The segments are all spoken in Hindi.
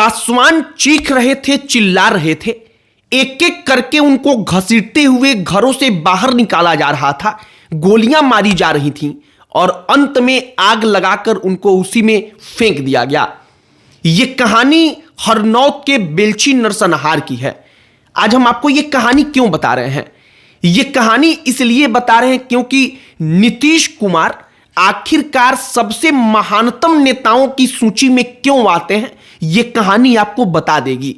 पासवान चीख रहे थे, चिल्ला रहे थे, एक एक करके उनको घसीटते हुए घरों से बाहर निकाला जा रहा था, गोलियां मारी जा रही थीं और अंत में आग लगाकर उनको उसी में फेंक दिया गया। यह कहानी हरनौत के बेलछी नरसंहार की है। आज हम आपको यह कहानी क्यों बता रहे हैं? यह कहानी इसलिए बता रहे हैं क्योंकि नीतीश कुमार आखिरकार सबसे महानतम नेताओं की सूची में क्यों आते हैं, यह कहानी आपको बता देगी।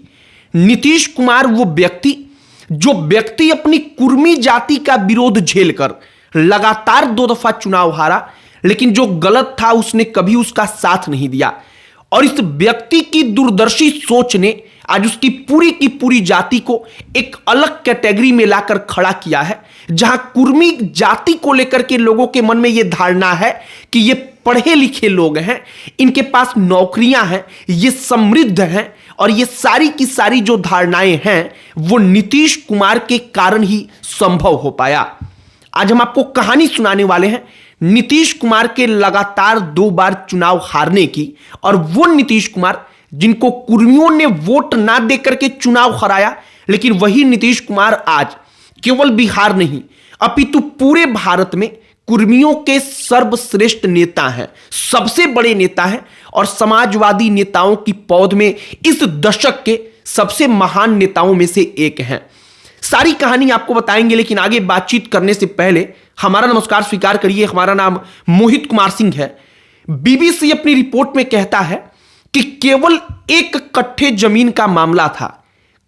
नीतीश कुमार वो व्यक्ति अपनी कुर्मी जाति का विरोध झेलकर लगातार 2 दफा चुनाव हारा, लेकिन जो गलत था उसने कभी उसका साथ नहीं दिया। और इस व्यक्ति की दूरदर्शी सोच ने आज उसकी पूरी की पूरी जाति को एक अलग कैटेगरी में लाकर खड़ा किया है, जहां कुर्मी जाति को लेकर के लोगों के मन में यह धारणा है कि ये पढ़े लिखे लोग हैं, इनके पास नौकरियां हैं, ये समृद्ध हैं, और ये सारी की सारी जो धारणाएं हैं वो नीतीश कुमार के कारण ही संभव हो पाया। आज हम आपको कहानी सुनाने वाले हैं नीतीश कुमार के लगातार 2 बार चुनाव हारने की, और वो नीतीश कुमार जिनको कुर्मियों ने वोट ना देकर के चुनाव हराया, लेकिन वही नीतीश कुमार आज केवल बिहार नहीं अपितु पूरे भारत में कुर्मियों के सर्वश्रेष्ठ नेता हैं, सबसे बड़े नेता हैं, और समाजवादी नेताओं की पौध में इस दशक के सबसे महान नेताओं में से एक हैं। सारी कहानी आपको बताएंगे, लेकिन आगे बातचीत करने से पहले हमारा नमस्कार स्वीकार करिए। हमारा नाम मोहित कुमार सिंह है। बीबीसी अपनी रिपोर्ट में कहता है कि केवल 1 कट्ठे जमीन का मामला था,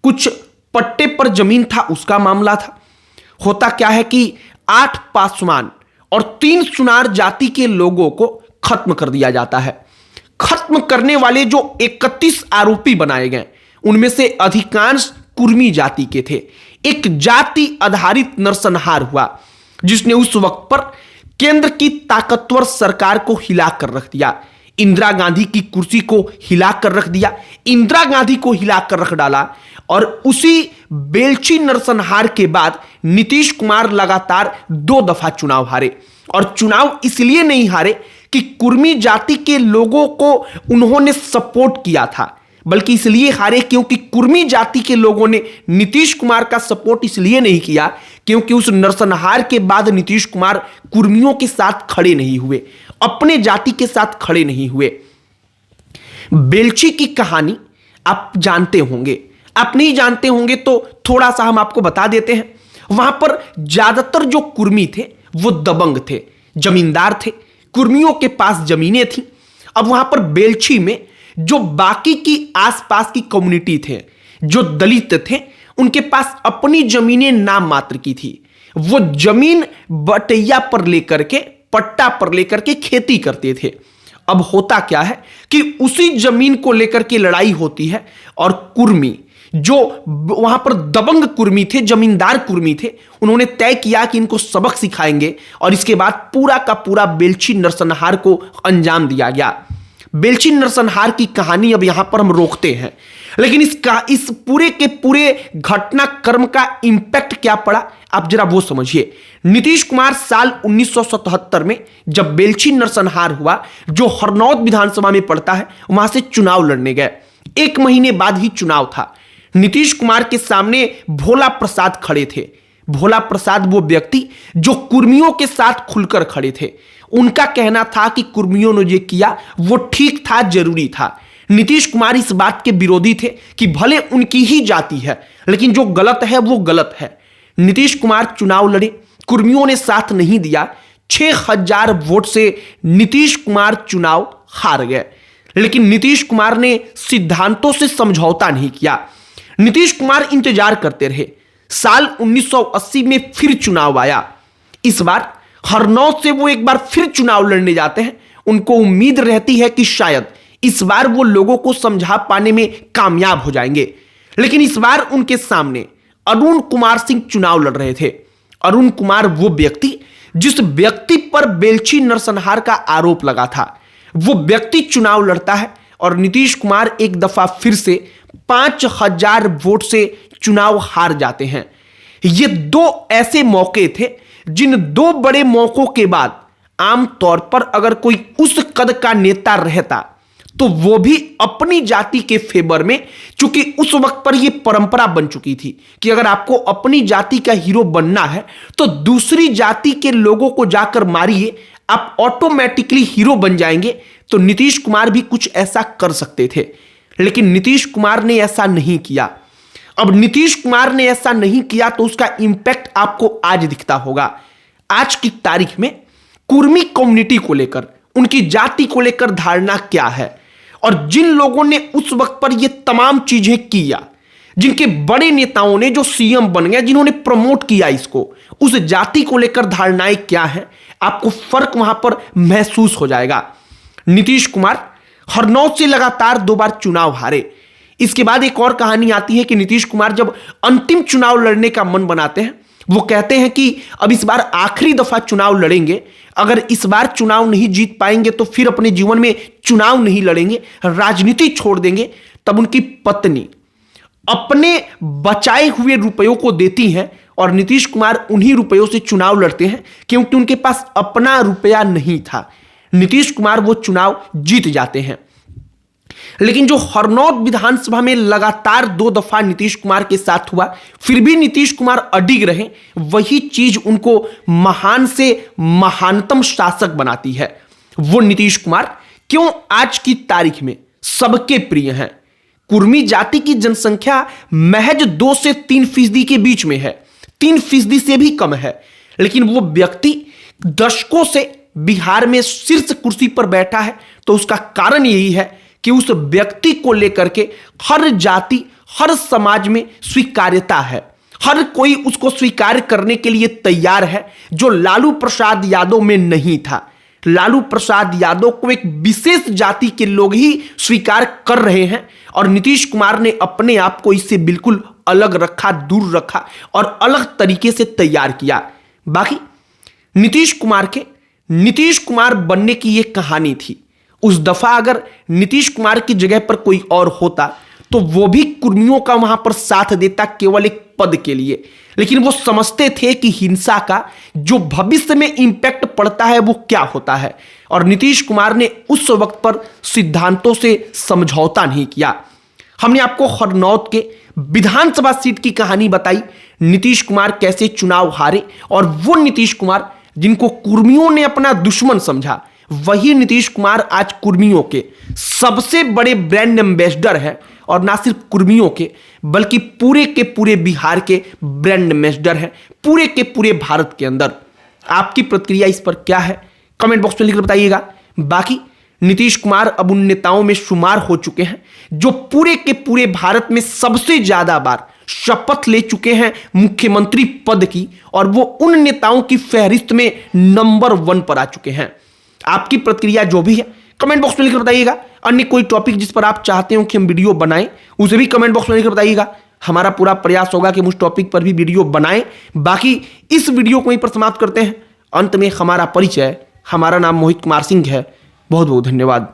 कुछ पट्टे पर जमीन था, उसका मामला था। होता क्या है कि 8 पासवान और 3 सुनार जाति के लोगों को खत्म कर दिया जाता है। खत्म करने वाले जो 31 आरोपी बनाए गए, उनमें से अधिकांश कुर्मी जाति के थे। एक जाति आधारित नरसंहार हुआ जिसने उस वक्त पर केंद्र की ताकतवर सरकार को हिलाकर रख दिया, इंदिरा गांधी की कुर्सी को हिलाकर रख दिया, इंदिरा गांधी को हिलाकर रख डाला। और उसी बेलछी नरसंहार के बाद नीतीश कुमार लगातार 2 दफा चुनाव हारे, और चुनाव इसलिए नहीं हारे कि कुर्मी जाति के लोगों को उन्होंने सपोर्ट किया था, बल्कि इसलिए हारे क्योंकि कुर्मी जाति के लोगों ने नीतीश कुमार का सपोर्ट इसलिए नहीं किया क्योंकि उस नरसंहार के बाद नीतीश कुमार कुर्मियों के साथ खड़े नहीं हुए, अपने जाति के साथ खड़े नहीं हुए। बेलछी की कहानी आप जानते होंगे, आप नहीं जानते होंगे तो थोड़ा सा हम आपको बता देते हैं। वहां पर ज्यादातर जो कुर्मी थे वो दबंग थे, जमींदार थे, कुर्मियों के पास जमीनें थी। अब वहां पर बेलछी में जो बाकी की आसपास की कम्युनिटी थे, जो दलित थे, उनके पास अपनी जमीनें नाम मात्र की थी। वो जमीन बटैया पर लेकर के, पट्टा पर लेकर के खेती करते थे। अब होता क्या है कि उसी जमीन को लेकर के लड़ाई होती है, और कुर्मी जो वहां पर दबंग कुर्मी थे, जमींदार कुर्मी थे, उन्होंने तय किया कि इनको सबक सिखाएंगे, और इसके बाद पूरा का पूरा बेलछी नरसंहार को अंजाम दिया गया। बेलछी नरसंहार की कहानी अब यहां पर हम रोकते हैं, लेकिन इस पूरे के पूरे घटनाक्रम का इंपैक्ट क्या पड़ा आप जरा वो समझिए। नीतीश कुमार साल 1977 में जब बेलछी नरसंहार हुआ, जो हरनौत विधानसभा में पड़ता है, वहां से चुनाव लड़ने गए। 1 महीने बाद ही चुनाव था। नीतीश कुमार के सामने भोला प्रसाद खड़े थे। भोला प्रसाद वो व्यक्ति जो कुर्मियों के साथ खुलकर खड़े थे। उनका कहना था कि कुर्मियों ने जो किया वो ठीक था, जरूरी था। नीतीश कुमार इस बात के विरोधी थे कि भले उनकी ही जाति है, लेकिन जो गलत है वो गलत है। नीतीश कुमार चुनाव लड़े, कुर्मियों ने साथ नहीं दिया। 6000 वोट से नीतीश कुमार चुनाव हार गए, लेकिन नीतीश कुमार ने सिद्धांतों से समझौता नहीं किया। नीतीश कुमार इंतजार करते रहे। साल 1980 में फिर चुनाव आया। इस बार हरनौत से वो एक बार फिर चुनाव लड़ने जाते हैं। उनको उम्मीद रहती है कि शायद इस बार वो लोगों को समझा पाने में कामयाब हो जाएंगे, लेकिन इस बार उनके सामने अरुण कुमार सिंह चुनाव लड़ रहे थे। अरुण कुमार वो व्यक्ति जिस व्यक्ति पर बेलछी नरसंहार का आरोप लगा था, वो व्यक्ति चुनाव लड़ता है, और नीतीश कुमार एक दफा फिर से 5000 वोट से चुनाव हार जाते हैं। ये 2 ऐसे मौके थे जिन 2 बड़े मौकों के बाद आमतौर पर अगर कोई उस कद का नेता रहता तो वो भी अपनी जाति के फेवर में, क्योंकि उस वक्त पर यह परंपरा बन चुकी थी कि अगर आपको अपनी जाति का हीरो बनना है तो दूसरी जाति के लोगों को जाकर मारिए, आप ऑटोमेटिकली हीरो बन जाएंगे। तो नीतीश कुमार भी कुछ ऐसा कर सकते थे, लेकिन नीतीश कुमार ने ऐसा नहीं किया। अब नीतीश कुमार ने ऐसा नहीं किया तो उसका इंपैक्ट आपको आज दिखता होगा। आज की तारीख में कुर्मी कम्युनिटी को लेकर, उनकी जाति को लेकर धारणा क्या है, और जिन लोगों ने उस वक्त पर ये तमाम चीजें किया, जिनके बड़े नेताओं ने जो सीएम बन गए, जिन्होंने प्रमोट किया इसको, उस जाति को लेकर धारणाएं क्या है, आपको फर्क वहां पर महसूस हो जाएगा। नीतीश कुमार हरनौत से लगातार 2 बार चुनाव हारे। इसके बाद एक और कहानी आती है कि नीतीश कुमार जब अंतिम चुनाव लड़ने का मन बनाते हैं, वो कहते हैं कि अब इस बार आखिरी दफा चुनाव लड़ेंगे, अगर इस बार चुनाव नहीं जीत पाएंगे तो फिर अपने जीवन में चुनाव नहीं लड़ेंगे, राजनीति छोड़ देंगे। तब उनकी पत्नी अपने बचाए हुए रुपयों को देती हैं और नीतीश कुमार उन्हीं रुपयों से चुनाव लड़ते हैं, क्योंकि उनके पास अपना रुपया नहीं था। नीतीश कुमार वो चुनाव जीत जाते हैं। लेकिन जो हरनौत विधानसभा में लगातार 2 दफा नीतीश कुमार के साथ हुआ, फिर भी नीतीश कुमार अडिग रहे, वही चीज उनको महान से महानतम शासक बनाती है। वो नीतीश कुमार क्यों आज की तारीख में सबके प्रिय हैं। कुर्मी जाति की जनसंख्या महज 2 से 3% के बीच में है, 3% से भी कम है, लेकिन वो व्यक्ति दशकों से बिहार में शीर्ष कुर्सी पर बैठा है। तो उसका कारण यही है कि उस व्यक्ति को लेकर के हर जाति, हर समाज में स्वीकार्यता है, हर कोई उसको स्वीकार करने के लिए तैयार है, जो लालू प्रसाद यादव में नहीं था। लालू प्रसाद यादव को एक विशेष जाति के लोग ही स्वीकार कर रहे हैं, और नीतीश कुमार ने अपने आप को इससे बिल्कुल अलग रखा, दूर रखा और अलग तरीके से तैयार किया। बाकी नीतीश कुमार बनने की यह कहानी थी। उस दफा अगर नीतीश कुमार की जगह पर कोई और होता तो वो भी कुर्मियों का वहां पर साथ देता, केवल एक पद के लिए। लेकिन वो समझते थे कि हिंसा का जो भविष्य में इंपैक्ट पड़ता है वो क्या होता है, और नीतीश कुमार ने उस वक्त पर सिद्धांतों से समझौता नहीं किया। हमने आपको हरनौत के विधानसभा सीट की कहानी बताई, नीतीश कुमार कैसे चुनाव हारे, और वो नीतीश कुमार जिनको कुर्मियों ने अपना दुश्मन समझा, वही नीतीश कुमार आज कुर्मियों के सबसे बड़े ब्रांड एम्बेसडर है। और ना सिर्फ कुर्मियों के, बल्कि पूरे के पूरे बिहार के ब्रांड एम्बेसडर है, पूरे के पूरे भारत के अंदर। आपकी प्रतिक्रिया इस पर क्या है, कमेंट बॉक्स में लिखकर बताइएगा। बाकी नीतीश कुमार अब उन नेताओं में शुमार हो चुके हैं जो पूरे के पूरे भारत में सबसे ज्यादा बार शपथ ले चुके हैं मुख्यमंत्री पद की, और वो उन नेताओं की फहरिस्त में नंबर 1 पर आ चुके हैं। आपकी प्रतिक्रिया जो भी है कमेंट बॉक्स में लिखकर बताइएगा। अन्य कोई टॉपिक जिस पर आप चाहते हो कि हम वीडियो बनाएं, उसे भी कमेंट बॉक्स में लिखकर बताइएगा। हमारा पूरा प्रयास होगा कि हम उस टॉपिक पर भी वीडियो बनाएं। बाकी इस वीडियो को यहीं पर समाप्त करते हैं। अंत में हमारा परिचय, हमारा नाम मोहित कुमार सिंह है। बहुत बहुत धन्यवाद।